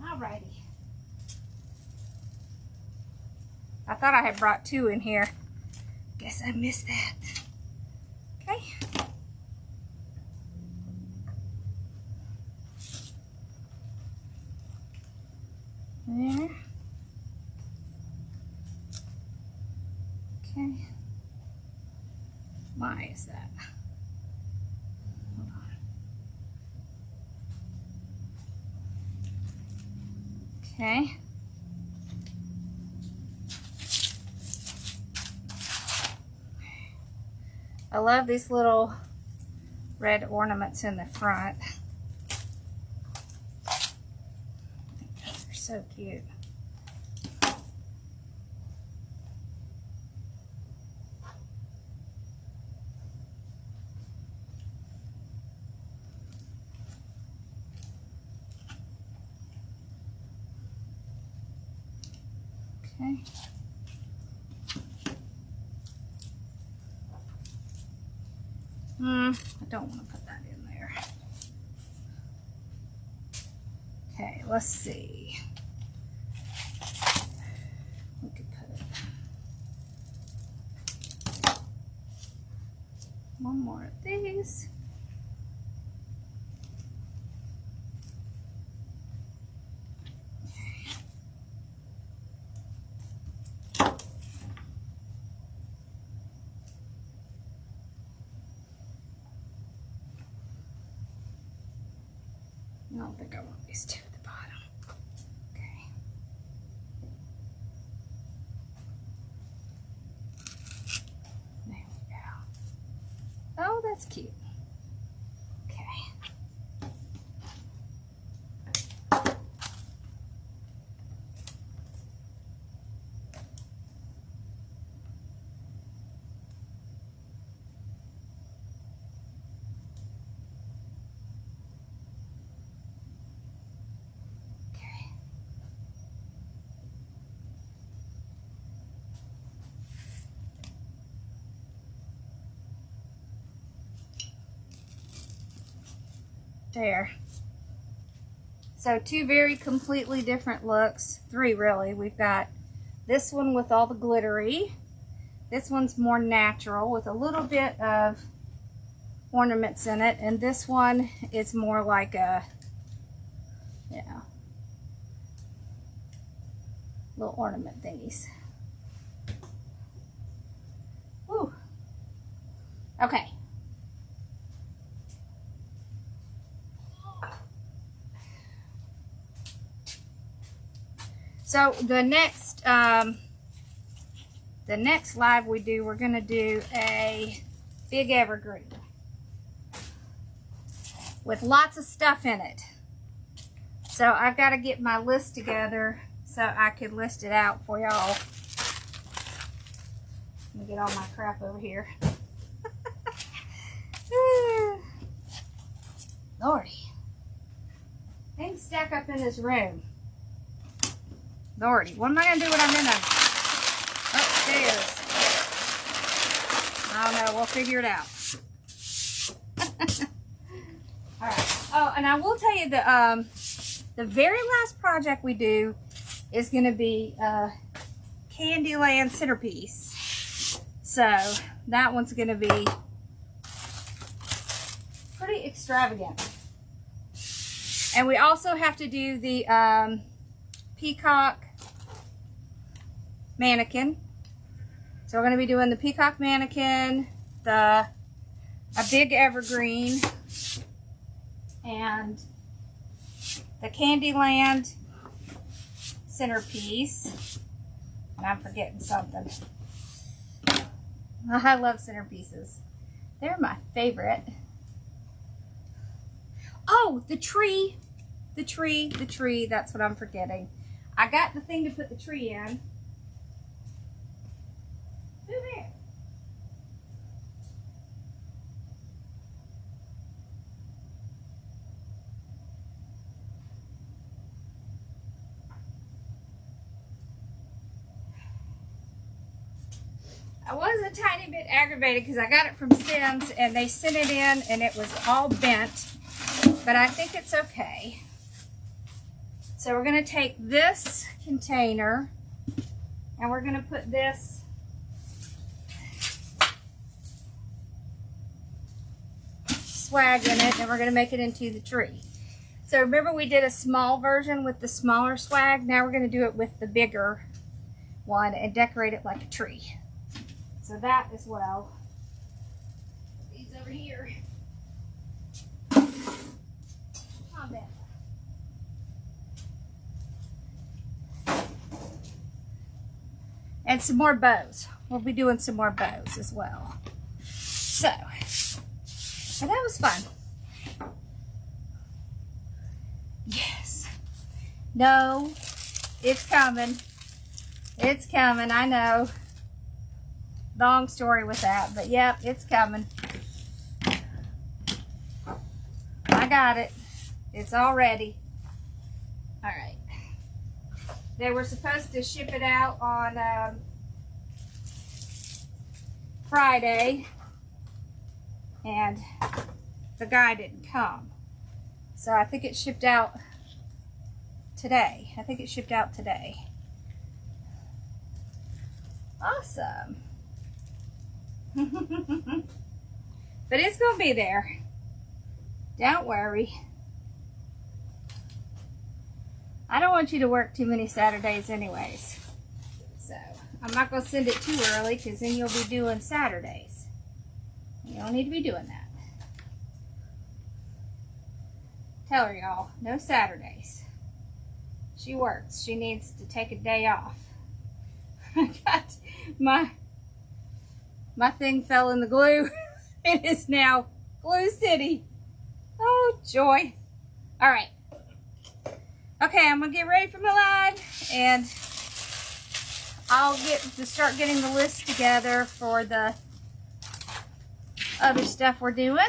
Alrighty. I thought I had brought two in here. Guess I missed that. Okay. There. Okay. Why is that? Hold on. Okay. I love these little red ornaments in the front. They're so cute. Okay. I don't want to put that in there. Okay, let's see. We could put one more of these. I don't think I want these two at the bottom. Okay. There we go. Oh, that's cute. Okay. There. So two very completely different looks. Three really. We've got this one with all the glittery. This one's more natural with a little bit of ornaments in it. And this one is more like a, yeah, little ornament thingies. Woo. Okay. So the next live we do, we're gonna do a big evergreen with lots of stuff in it. So I've got to get my list together so I could list it out for y'all. Let me get all my crap over here. Lordy, things stack up in this room. Lordy, what am I going to do when I'm in upstairs? I don't know. We'll figure it out. All right. Oh, and I will tell you the very last project we do is going to be Candyland centerpiece. So that one's going to be pretty extravagant. And we also have to do the peacock mannequin. So we're going to be doing the peacock mannequin, a big evergreen, and the Candyland centerpiece. And I'm forgetting something. I love centerpieces. They're my favorite. Oh, the tree. The tree. That's what I'm forgetting. I got the thing to put the tree in. Move here. I was a tiny bit aggravated because I got it from Sims and they sent it in and it was all bent, but I think it's okay. So we're going to take this container and we're going to put this swag in it and we're going to make it into the tree. So remember we did a small version with the smaller swag. Now we're going to do it with the bigger one and decorate it like a tree. So that is what I'll put these over here. On that. And some more bows. We'll be doing some more bows as well. So, But that was fun. Yes. No, it's coming. It's coming, I know. Long story with that, but yep, it's coming. I got it. It's all ready. All right. They were supposed to ship it out on Friday, and the guy didn't come. So I think it shipped out today. Awesome. But it's gonna be there. Don't worry. I don't want you to work too many Saturdays anyways. So I'm not gonna send it too early because then you'll be doing Saturdays. You don't need to be doing that. Tell her, y'all, no Saturdays. She works. She needs to take a day off. I got my thing fell in the glue. It is now Glue City. Oh, joy. All right. Okay, I'm going to get ready for my live, and I'll start getting the list together for the other stuff we're doing.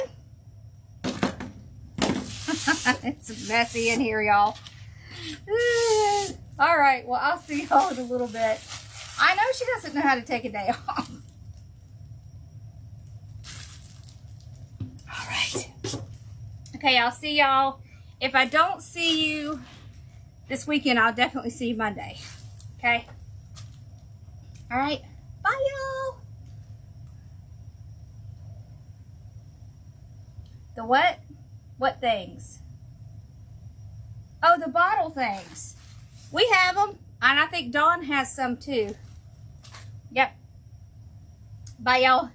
It's messy in here, y'all. All right, well, I'll see y'all in a little bit. I know she doesn't know how to take a day off. All right. Okay, I'll see y'all. If I don't see you this weekend, I'll definitely see you Monday. Okay? All right. Bye, y'all. The what? What things? Oh, the bottle things. We have them, and I think Dawn has some too. Yep. Bye, y'all.